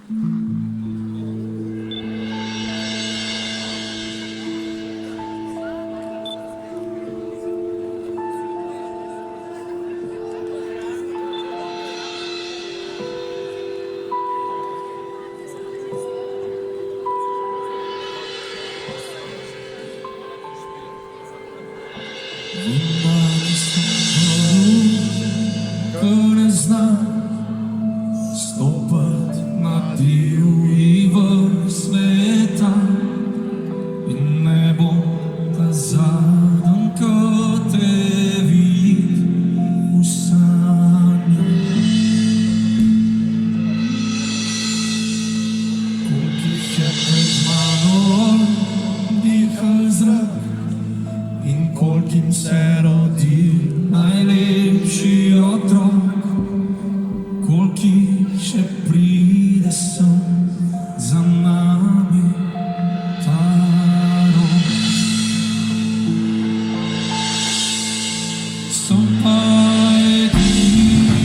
Ko ne zna stopat na divji vrh sveta in ne bo ta zadnji, ko te vidi v sanjah. Koliko jih je pred mano dihal zrak in kolkim se rodi najlepši otrok, koliki še pride sem za nami ta rok. So pa edini,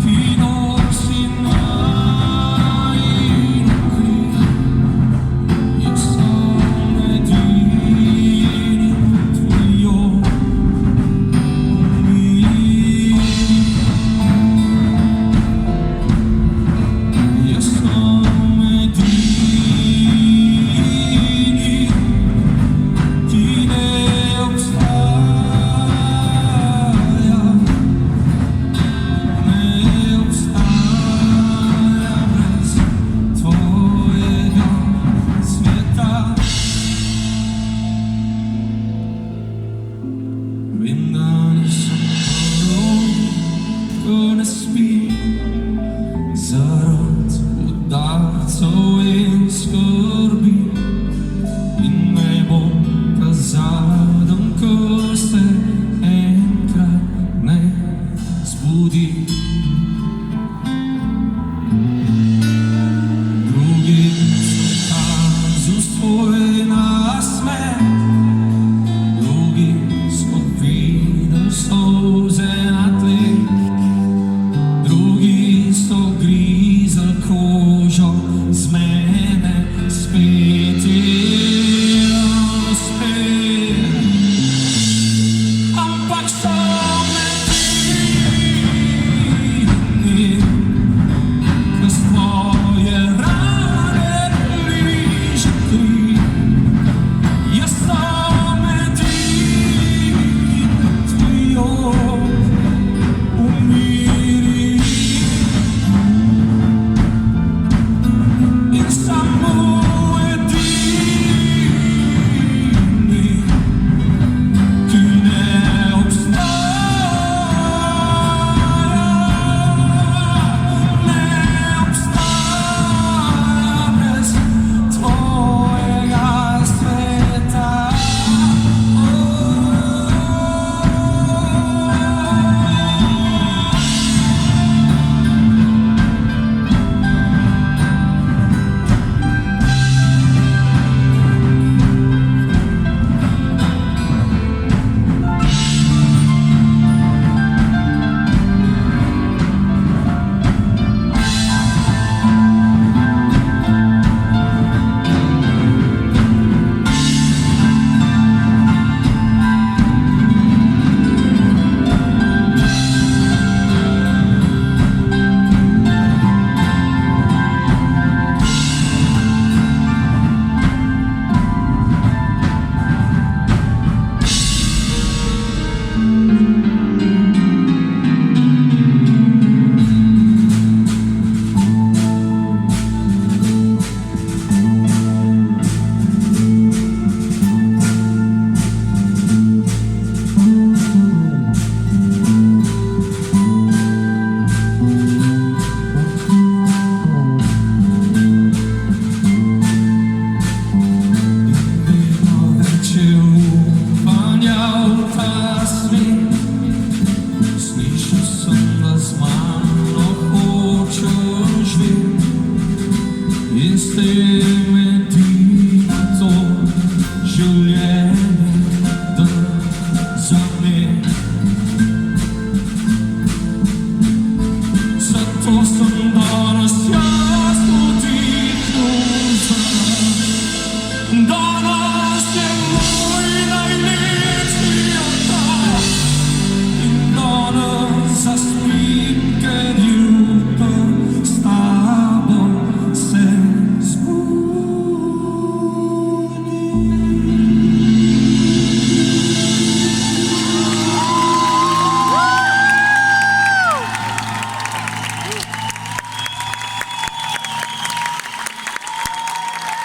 ki nosi najin krik, jaz sem edini tvojo umir. Jaz sem edini, ki ne obstaja, ne obstaja brez tvojega sveta. Vem, da nisem prav, ko ne spim zaradi udarcev in skrbi, in ne bom ta zadnji, ko se enkrat ne zbudi.